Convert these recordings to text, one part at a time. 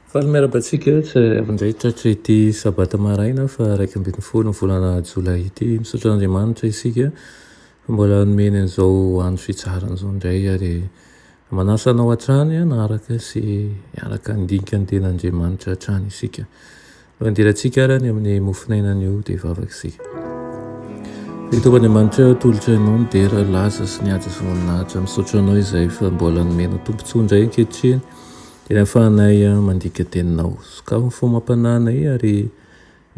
Fahameraba-tsika tsy avy-indray tratra ity sabata maraina fa 1 volana jolay ity misaotra Andriamanitra isika mbola nomeny an'izao andro fitsarana izao indray ary manasa anao hatrany naharaka sy araka andinika ny ten'Andriamanitra hatrany isika. Mandirantsika ary ny amin'ny mofinainan'io dia vavaka isika. Itony Andriamanitra tolotra ianao ny dera laza sy ny ady sy voninahitra misaotra anao izay fa mbola nomena tombontsoa indray ankehitriny dia ahafahanay mandika teninao. Sokafo fomam-pananay ary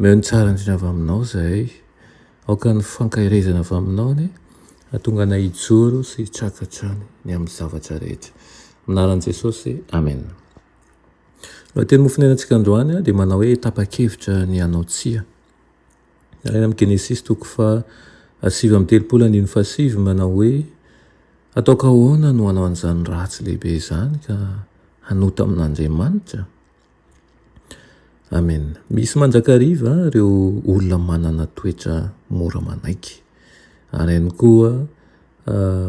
meo ny tsara indrindra avy aminao zahay. Aoka ny fankahirezana avy aminao ny ahatonga anay hijoro sy hitrakatrany ny amin'ny zavatra rehetra. Anaran'i Jesosy, amen. Raha teny mofinainantsika androany dia manao hoe tapa-kevitra ny hanao tsia. Alaina amin'ny Genesis 7:7 manao hoe ataoko ahoana no hanao an'izany ratsy lehibe izany ka hanota amin'Andriamanitra. Amen. Misy manjakariva ireo olona manana toetra mora manaiky ary ihany koa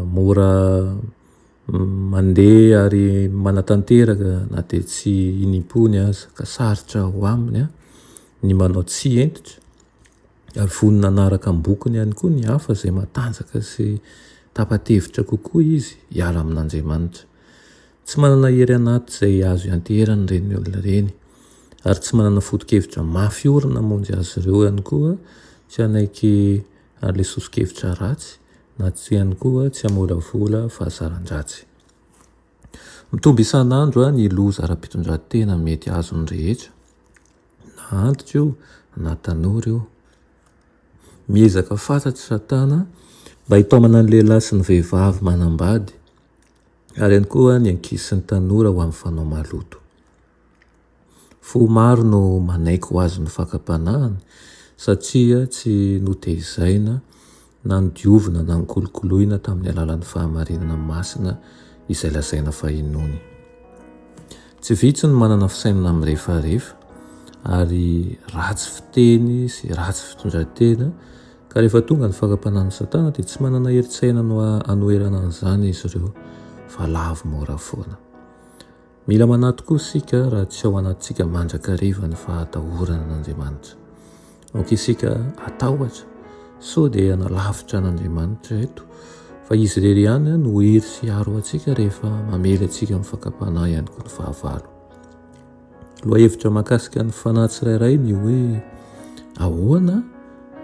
mora mandeha ary manatanteraka na dia tsy inimpony aza ka sarotra ho aminy ny manao tsia entitra ary vonona anaraka amin'ny bokony ihany koa ny hafa izay matanjaka sy tapa-tevitra kokoa izy hiala amin'Andriamanitra. Tsy manana hery anaty izay azo ianterana ireny olona ireny ary tsy manana foto-kevitra mafy orina monjy azy ireo ihany koa tsy hanaiky ilay soso-kevitra ratsy na tsy ihany koa tsy hamolavola fahasaran-dratsy. Mitombo isan'andro ny loza ara-pitondran-tena mety azony rehetra na antitra io na tanora io. Miezaka fantatry Satana mba hitaomana ny lehilahy sy ny vehivavy manambady ary ihany koa ny ankizy sy ny tanora ho amin'ny fanao maloto. Fo maro no manaiky ho azy ny fakam-panahiny satria tsy notehizaina na nidiovina na nikolokoloina tamin'ny alalan'ny fahamarinana masina izay lazaina fahinony. Tsy vitsy no manana fisainana amin'ny rehefarehefa ary ratsy fiteny sy ratsy fitondran-tena ka rehefa tonga ny fakam-panahin'ny Satana dia tsy manana herin-tsaina no hanoherana an'izany izy ireo fa lavo mora foana. Mila manahy tokoa isika raha tsy ao anatintsika mandrakariva ny fahatahorana an'Andriamanitra. Aoka isika atahotra sao dia hanalavitra an'Andriamanitra eto fa izy irery ihany no hery sy aro antsika rehefa mamely antsika amin'ny fakam-panahy ihany koa ny fahavalo. Lohahevitra mahakasika ny fanahy tsirairay ny hoe ahoana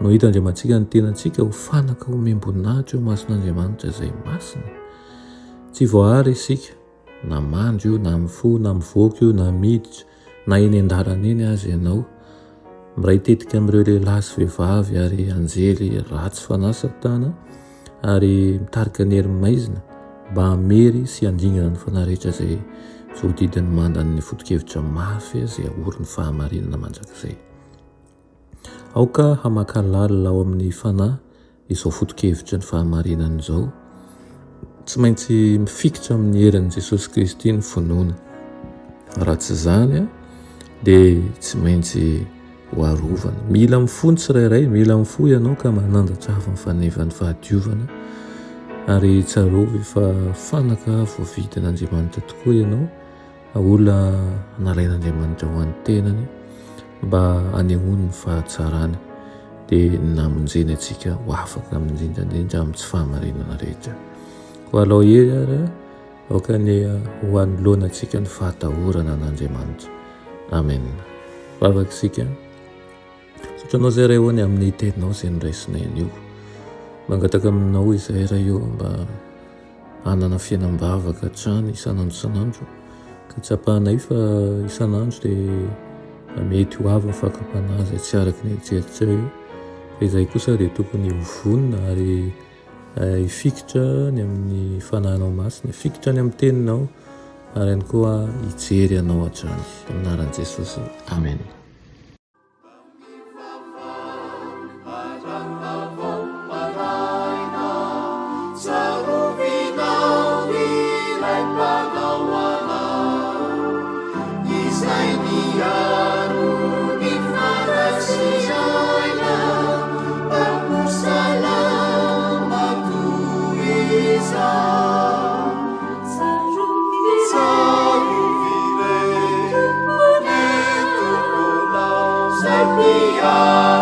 no hitandriamantsika ny tenantsika ho fanaka ho membonahitra eo mason'Andriamanitra izay masina. Tsy voahary isika na mandry io na mifo na mivoaka io na miditra na eny an-dalana eny aza ianao miray tetika amin'ireo lehilahy sy vehivavy ary anjely ratsy fanahy Satana ary mitarika ny hery maizina mba hamery sy handingana ny fanahy rehetra izay voadidiny mandany ny foto-kevitra mafy izay ahory ny fahamarinana mandrakizay. Aoka hamaka lalina ao amin'ny fanahy izao foto-kevitra ny fahamarinana izao. Tsy maintsy mifikitra amin'ny herin'i Jesosy Kristy ny finoana. Raha tsy izany dia tsy maintsy ho arovana. Mila mifony tsirairay, mila mifoy ianao ka manandatra avy ny fanevan'ny fahadiovana ary tsarovy fa fanaka voavitan'Andriamanitra tokoa ianao, olona nalain'Andriamanitra ho an'ny tenany mba hanehoany ny fahatsarany dia namonjeny antsika ho afaka indrindra amin'ny tsy fahamarinana rehetra. Ho alao hery ary aoka ny ho anoloana antsika ny fahatahorana an'Andriamanitra. Amen. Vavaka isika. Sotranao izay raha hoany amin'ny teninao izay niraisinay anio. Mangataka aminao izay raha io mba hanana fiainam-bavaka hatrany isan'andro ka tsy hapahanay fa isan'andro dia mety ho avy ny fakam-panahy izay tsy araka ny eritreritray io. Fa izay kosa dia tokony ho vonona ary hifikitra ny amin'ny fanahinao masina, hifikitra ny amin'ny teninao ary ihany koa hijery anao hatrany. Anaran'i Jesosy, amen. Izay miaro ny fanasiana Maria.